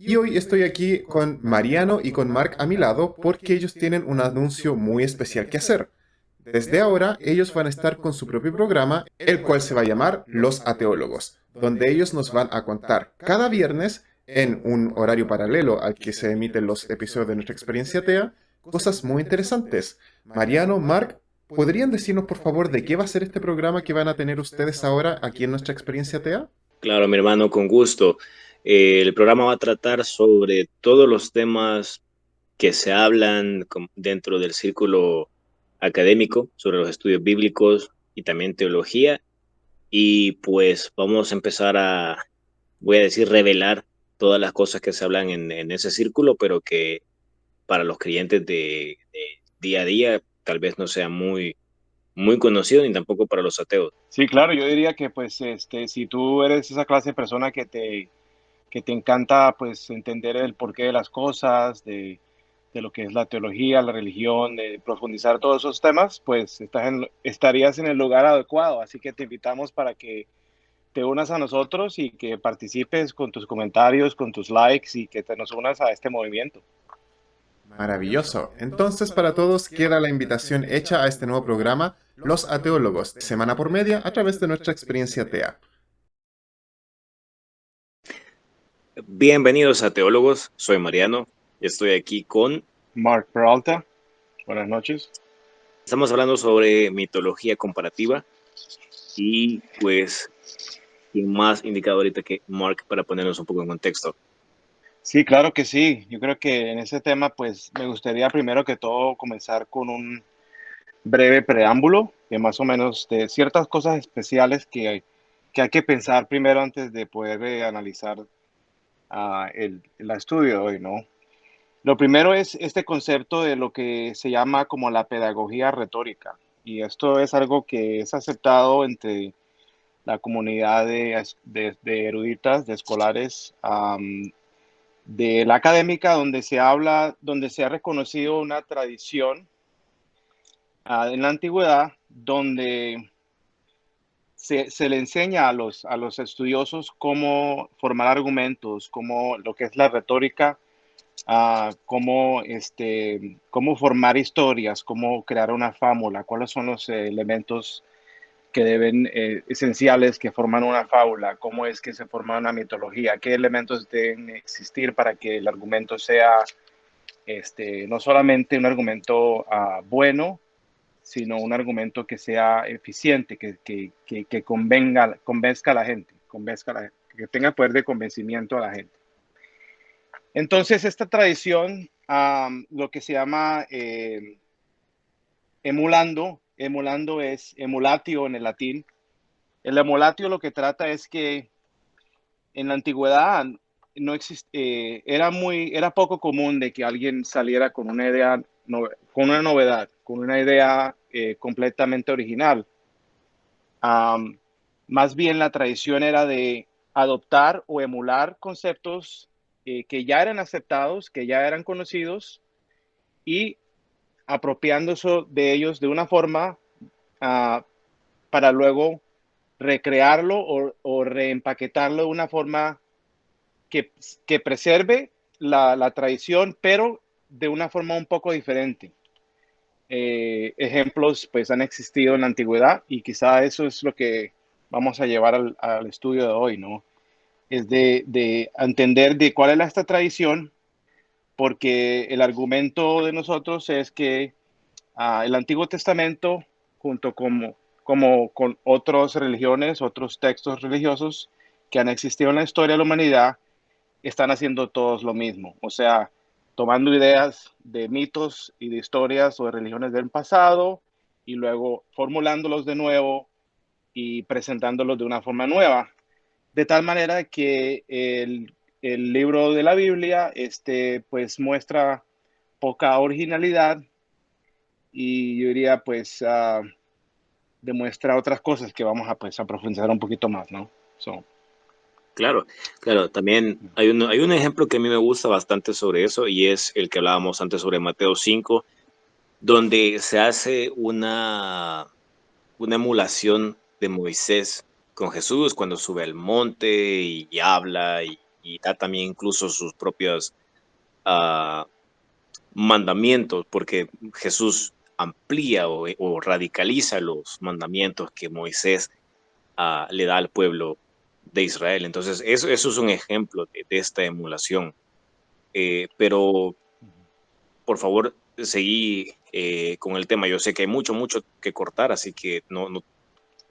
Y hoy estoy aquí con Mariano y con Mark a mi lado porque ellos tienen un anuncio muy especial que hacer. Desde ahora, ellos van a estar con su propio programa, el cual se va a llamar Los Ateólogos, donde ellos nos van a contar cada viernes, en un horario paralelo al que se emiten los episodios de nuestra experiencia TEA, cosas muy interesantes. Mariano, Mark, ¿podrían decirnos por favor de qué va a ser este programa que van a tener ustedes ahora aquí en nuestra experiencia TEA? Claro, mi hermano, con gusto. El programa va a tratar sobre todos los temas que se hablan dentro del círculo académico, sobre los estudios bíblicos y también teología. Y pues vamos a empezar voy a decir, revelar todas las cosas que se hablan en ese círculo, pero que para los creyentes de día a día tal vez no sea muy conocido ni tampoco para los ateos. Sí, claro, yo diría que pues si tú eres esa clase de persona que te encanta pues entender el porqué de las cosas, de lo que es la teología, la religión, de profundizar todos esos temas, pues estarías en el lugar adecuado. Así que te invitamos para que te unas a nosotros y que participes con tus comentarios, con tus likes y que te nos unas a este movimiento. Maravilloso. Entonces, para todos queda la invitación hecha a este nuevo programa, Los Ateólogos, semana por media, a través de nuestra experiencia TEA. Bienvenidos a Teólogos, soy Mariano, estoy aquí Mark Peralta, buenas noches. estamos hablando sobre mitología comparativa y pues, ¿quién más indicado ahorita que Mark para ponernos un poco en contexto? Sí, claro que sí. Yo creo que en ese tema, pues me gustaría primero que todo comenzar con un breve preámbulo, que más o menos de ciertas cosas especiales que hay que pensar primero antes de poder analizar el estudio de hoy, ¿no? Lo primero es este concepto de lo que se llama como la pedagogía retórica. Y esto es algo que es aceptado entre la comunidad de eruditas, de escolares, de la académica, donde se habla, donde se ha reconocido una tradición en la antigüedad, donde se le enseña a los estudiosos cómo formar argumentos, cómo lo que es la retórica, cómo formar historias, cómo crear una fábula, cuáles son los elementos que deben, esenciales que forman una fábula, cómo es que se forma una mitología, qué elementos deben existir para que el argumento sea no solamente un argumento bueno, sino un argumento que sea eficiente, que convenzca a la gente, que tenga poder de convencimiento a la gente. Entonces, esta tradición, lo que se llama emulando es emulatio en el latín. El emulatio lo que trata es que en la antigüedad no era poco común de que alguien saliera con una idea, con una novedad, con una idea completamente original. Um, Más bien la tradición era de adoptar o emular conceptos que ya eran aceptados, que ya eran conocidos y apropiándose de ellos de una forma uh, para luego recrearlo o reempaquetarlo de una forma que preserve la tradición, pero de una forma un poco diferente. Ejemplos pues han existido en la antigüedad y quizá eso es lo que vamos a llevar al estudio de hoy, ¿no? Es de entender de cuál es esta tradición, porque el argumento de nosotros es que el Antiguo Testamento, junto con otras religiones, otros textos religiosos que han existido en la historia de la humanidad, están haciendo todos lo mismo. O sea, tomando ideas de mitos y de historias o de religiones del pasado y luego formulándolos de nuevo y presentándolos de una forma nueva. De tal manera que el libro de la Biblia pues muestra poca originalidad y yo diría pues demuestra otras cosas que vamos a pues a profundizar un poquito más, ¿no? So, Claro, claro, también hay un ejemplo que a mí me gusta bastante sobre eso y es el que hablábamos antes sobre Mateo 5, donde se hace una emulación de Moisés con Jesús cuando sube al monte y habla y y da también incluso sus propios ah, mandamientos, porque Jesús amplía o radicaliza los mandamientos que Moisés le da al pueblo de Israel. Entonces, eso es un ejemplo de esta emulación. Pero, por favor, seguí con el tema. Yo sé que hay mucho, mucho que cortar, así que no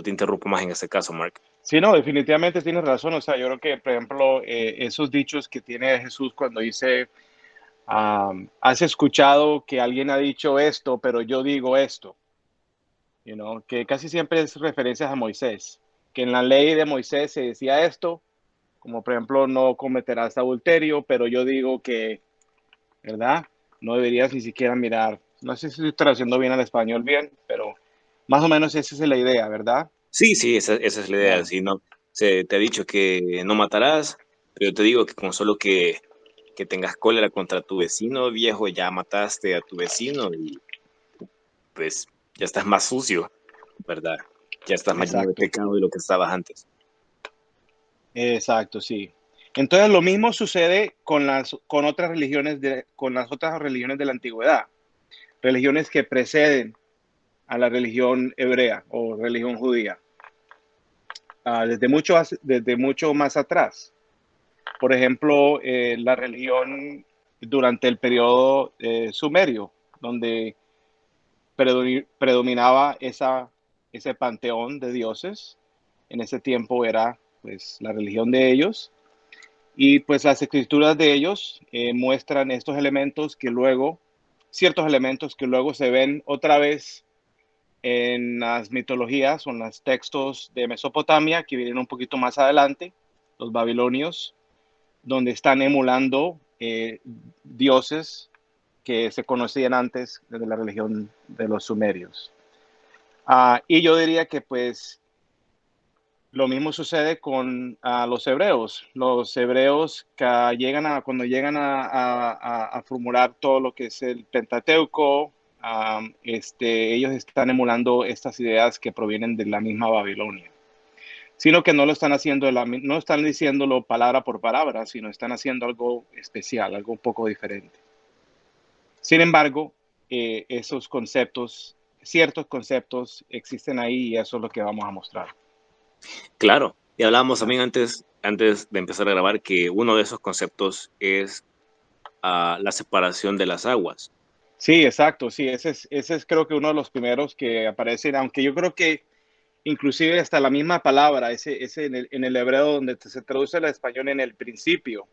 te interrumpo más en este caso, Mark. Sí, no, definitivamente tienes razón. O sea, yo creo que, por ejemplo, esos dichos que tiene Jesús cuando dice, has escuchado que alguien ha dicho esto, pero yo digo esto, que casi siempre es referencias a Moisés, que en la ley de Moisés se decía esto, como por ejemplo, no cometerás adulterio, pero yo digo que, ¿verdad? No deberías ni siquiera mirar. No sé si estoy traduciendo bien al español bien, pero más o menos esa es la idea, ¿verdad? Sí, sí, esa es la idea. Ya. Si no, se te ha dicho que no matarás, pero yo te digo que con solo que tengas cólera contra tu vecino, viejo, ya mataste a tu vecino y pues ya estás más sucio, ¿verdad? Ya estás más lleno de Exacto, pecado de lo que estabas antes. exacto, sí. Entonces lo mismo sucede con otras religiones con las otras religiones de la antigüedad, religiones que preceden a la religión hebrea o religión judía, desde mucho más atrás. Por ejemplo, la religión durante el periodo sumerio, donde predominaba ese panteón de dioses. En ese tiempo era pues la religión de ellos. Y pues las escrituras de ellos muestran estos elementos ciertos elementos que luego se ven otra vez en las mitologías o en los textos de Mesopotamia, que vienen un poquito más adelante, los babilonios, donde están emulando dioses que se conocían antes de la religión de los sumerios. Y yo diría que pues lo mismo sucede con los hebreos. Los hebreos que cuando llegan a formular todo lo que es el Pentateuco, ellos están emulando estas ideas que provienen de la misma Babilonia, sino que no lo están haciendo, no están diciéndolo palabra por palabra, sino están haciendo algo especial, algo un poco diferente. Sin embargo, esos conceptos, ciertos conceptos existen ahí y eso es lo que vamos a mostrar. Claro, y hablábamos Ya. también antes de empezar a grabar que uno de esos conceptos es la separación de las aguas. Sí, exacto, sí, ese es creo que uno de los primeros que aparecen, aunque yo creo que inclusive hasta la misma palabra, ese en el hebreo donde se traduce al español en el principio,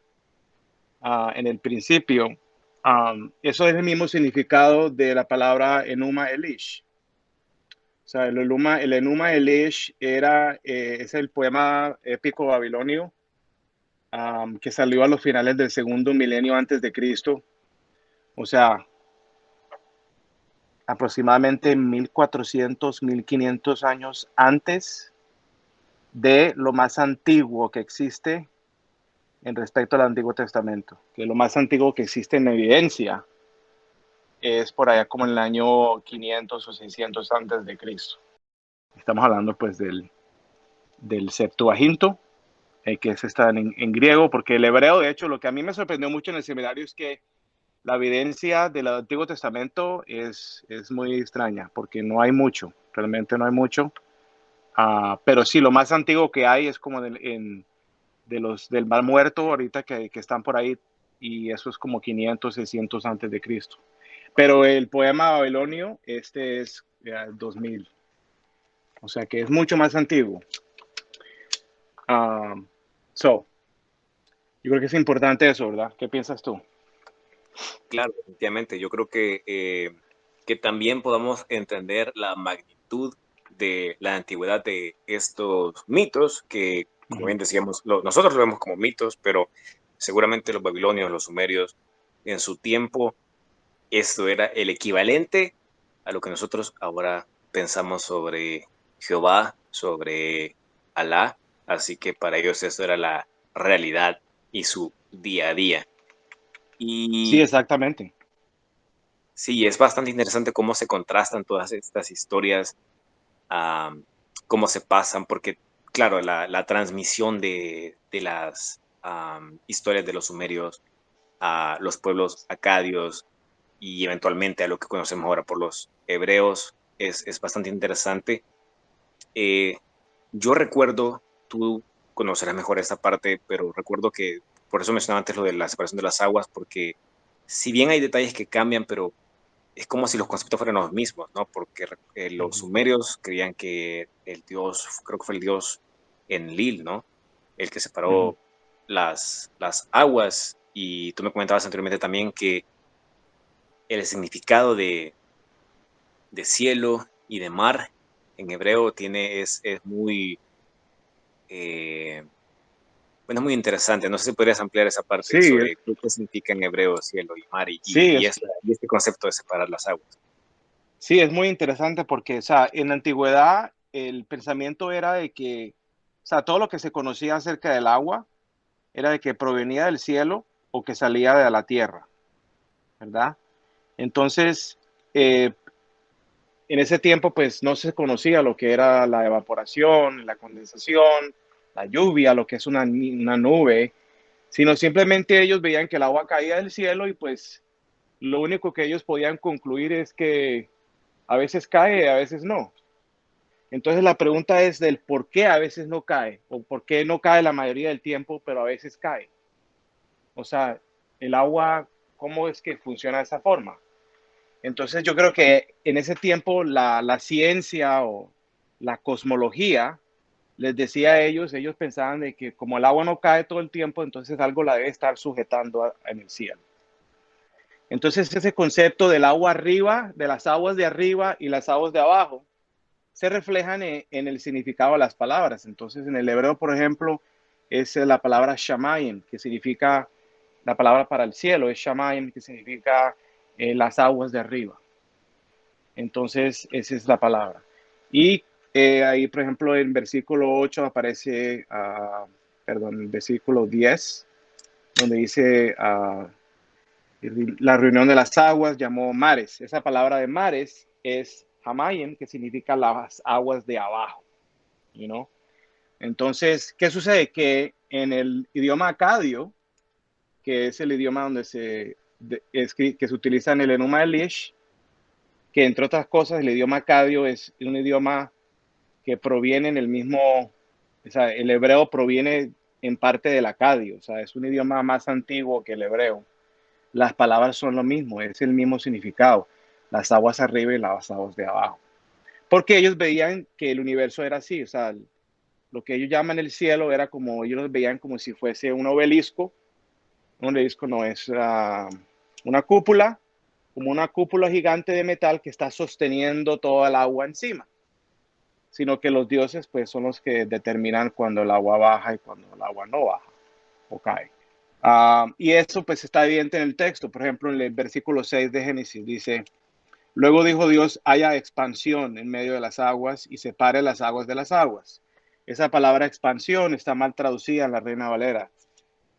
eso es el mismo significado de la palabra Enuma Elish. O sea, el Enuma Elish es el poema épico babilonio que salió a los finales del segundo milenio antes de Cristo. O sea, aproximadamente 1400, 1500 años antes de lo más antiguo que existe en respecto al Antiguo Testamento, que lo más antiguo que existe en evidencia es por allá como en el año 500 o 600 antes de Cristo. Estamos hablando pues del Septuaginto, que está en griego, porque el hebreo, de hecho, lo que a mí me sorprendió mucho en el seminario es que la evidencia del Antiguo Testamento es muy extraña, porque no hay mucho, realmente no hay mucho. Pero sí, lo más antiguo que hay es como del Mar Muerto, ahorita que están por ahí, y eso es como 500, 600 antes de Cristo. Pero el poema babilonio, este es 2000, o sea que es mucho más antiguo. Um, so, yo creo que es importante eso, ¿verdad? ¿Qué piensas tú? Claro, definitivamente. Yo creo que también podamos entender la magnitud de la antigüedad de estos mitos, que, como Ujú. bien decíamos, nosotros lo vemos como mitos, pero seguramente los babilonios, los sumerios, en su tiempo, esto era el equivalente a lo que nosotros ahora pensamos sobre Jehová, sobre Alá. Así que para ellos esto era la realidad y su día a día. Sí, Y exactamente. sí, es bastante interesante cómo se contrastan todas estas historias, am, cómo se pasan, porque, claro, la transmisión de las historias de los sumerios a los pueblos acadios y eventualmente a lo que conocemos ahora por los hebreos es bastante interesante. Yo recuerdo, tú conocerás mejor esta parte, pero recuerdo que, por eso mencionaba antes lo de la separación de las aguas, porque si bien hay detalles que cambian, pero es como si los conceptos fueran los mismos, ¿no? Porque los Ujú, sumerios creían que el dios, creo que fue el dios Enlil, ¿no? El que ujú. separó las aguas. Y tú me comentabas anteriormente también que el significado de cielo y de mar en hebreo es muy, eh, bueno, muy interesante. No sé si podrías ampliar esa parte Sí, sobre qué significa en hebreo cielo y mar sí, y este concepto de separar las aguas. sí, es muy interesante porque, o sea, en la antigüedad el pensamiento era de que, o sea, todo lo que se conocía acerca del agua era de que provenía del cielo o que salía de la tierra, ¿verdad? Entonces, eh, en ese tiempo, pues no se conocía lo que era la evaporación, la condensación, la lluvia, lo que es una nube, sino simplemente ellos veían que el agua caía del cielo y pues lo único que ellos podían concluir es que a veces cae, a veces no. Entonces la pregunta es del por qué a veces no cae o por qué no cae la mayoría del tiempo, pero a veces cae. O sea, el agua, ¿cómo es que funciona de esa forma? Entonces yo creo que en ese tiempo la ciencia o la cosmología les decía a ellos pensaban de que como el agua no cae todo el tiempo, entonces algo la debe estar sujetando en el cielo. Entonces ese concepto del agua arriba, de las aguas de arriba y las aguas de abajo, se reflejan en el significado de las palabras. Entonces en el hebreo, por ejemplo, es la palabra shamayim, que significa, la palabra para el cielo es shamayim, que significa las aguas de arriba. Entonces, esa es la palabra. Y ahí, por ejemplo, en versículo 8 aparece, perdón, el versículo 10, donde dice, la reunión de las aguas llamó mares. Esa palabra de mares es Hamayim, que significa las aguas de abajo, you know? Entonces, ¿qué sucede? Que en el idioma acadio, que es el idioma donde que se utiliza en el Enuma Elish, que entre otras cosas el idioma acadio es un idioma que proviene en el mismo, o sea, el hebreo proviene en parte del acadio, o sea, es un idioma más antiguo que el hebreo. Las palabras son lo mismo, es el mismo significado, las aguas arriba y las aguas de abajo. Porque ellos veían que el universo era así, o sea, lo que ellos llaman el cielo era como, ellos lo veían como si fuese un obelisco no es una cúpula, como una cúpula gigante de metal que está sosteniendo toda el agua encima, sino que los dioses pues son los que determinan cuando el agua baja y cuando el agua no baja o cae. Y eso pues está evidente en el texto. Por ejemplo, en el versículo 6 de Génesis dice, luego dijo Dios, haya expansión en medio de las aguas y separe las aguas de las aguas. Esa palabra expansión está mal traducida en la Reina Valera.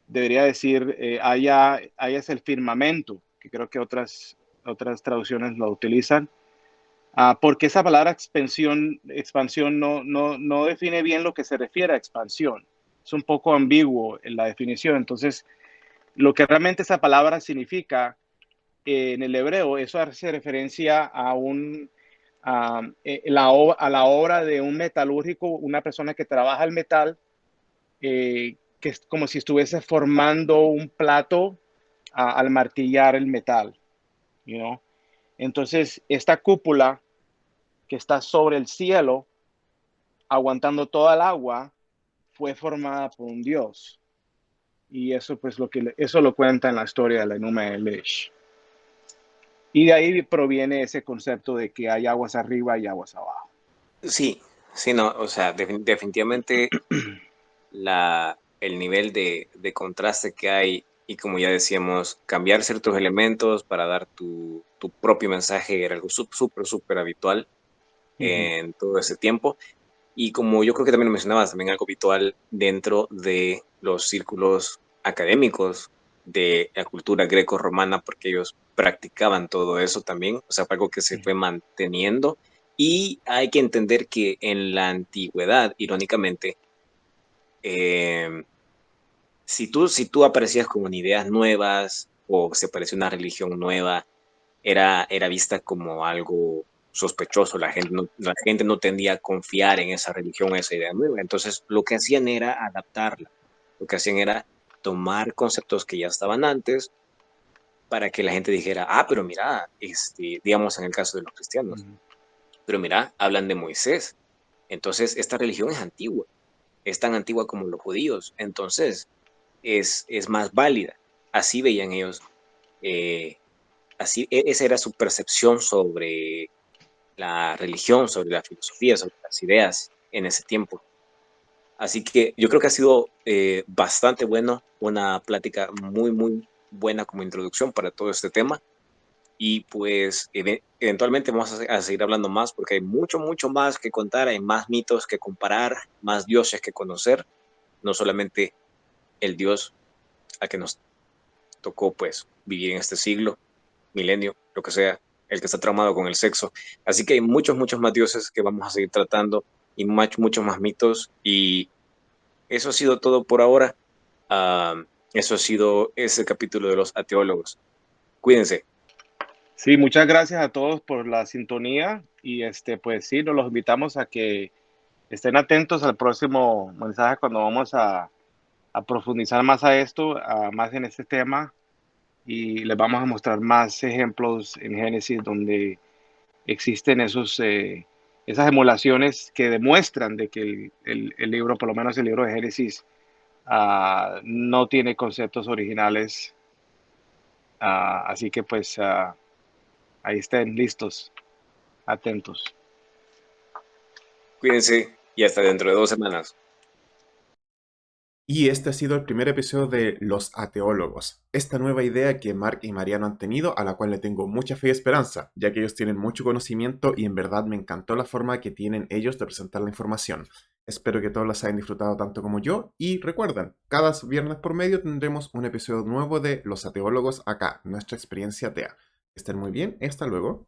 Debería decir, haya es el firmamento, que creo que otras traducciones lo utilizan. Porque esa palabra expansión no define bien lo que se refiere a expansión. Es un poco ambiguo en la definición. Entonces, lo que realmente esa palabra significa en el hebreo, eso hace referencia a la obra de un metalúrgico, una persona que trabaja el metal, que es como si estuviese formando un plato al martillar el metal, you know? Entonces, esta cúpula que está sobre el cielo, aguantando toda el agua, fue formada por un dios. Y eso pues eso lo cuenta en la historia de la Enuma Elish. Y de ahí proviene ese concepto de que hay aguas arriba y aguas abajo. Sí, sí, no, o sea, definitivamente el nivel de contraste que hay y como ya decíamos, cambiar ciertos elementos para dar tu propio mensaje era algo súper habitual Ujú, en todo ese tiempo. Y como yo creo que también lo mencionabas, también algo habitual dentro de los círculos académicos de la cultura greco-romana, porque ellos practicaban todo eso también, o sea, fue algo que se fue ujú, manteniendo. Y hay que entender que en la antigüedad, irónicamente, eh, si tú aparecías con ideas nuevas o se parecía una religión nueva, era vista como algo sospechoso. La gente no tendía a confiar en esa religión, esa idea nueva. Entonces, lo que hacían era adaptarla. Lo que hacían era tomar conceptos que ya estaban antes para que la gente dijera, pero mira, digamos en el caso de los cristianos, Ujú. pero mira, hablan de Moisés. Entonces, esta religión es antigua, es tan antigua como los judíos. Entonces, es más válida. Así veían ellos, eh, esa era su percepción sobre la religión, sobre la filosofía, sobre las ideas en ese tiempo. Así que yo creo que ha sido bastante bueno, una plática muy, muy buena como introducción para todo este tema. Y pues eventualmente vamos a seguir hablando más porque hay mucho, mucho más que contar, hay más mitos que comparar, más dioses que conocer, no solamente el dios al que nos tocó pues vivir en este siglo, milenio, lo que sea, el que está traumado con el sexo. Así que hay muchos, muchos más dioses que vamos a seguir tratando y muchos más mitos. Y eso ha sido todo por ahora. Eso ha sido ese capítulo de los ateólogos. Cuídense. Sí, muchas gracias a todos por la sintonía y pues sí, nos los invitamos a que estén atentos al próximo mensaje cuando vamos a profundizar más a esto, más en este tema y les vamos a mostrar más ejemplos en Génesis donde existen esas emulaciones que demuestran de que el libro, por lo menos el libro de Génesis, no tiene conceptos originales. Así que pues ahí estén listos, atentos. Cuídense y hasta dentro de 2 semanas. Y este ha sido el primer episodio de Los Ateólogos, esta nueva idea que Mark y Mariano han tenido, a la cual le tengo mucha fe y esperanza, ya que ellos tienen mucho conocimiento y en verdad me encantó la forma que tienen ellos de presentar la información. Espero que todos las hayan disfrutado tanto como yo y recuerden, cada viernes por medio tendremos un episodio nuevo de Los Ateólogos acá, nuestra experiencia atea. Que estén muy bien, hasta luego.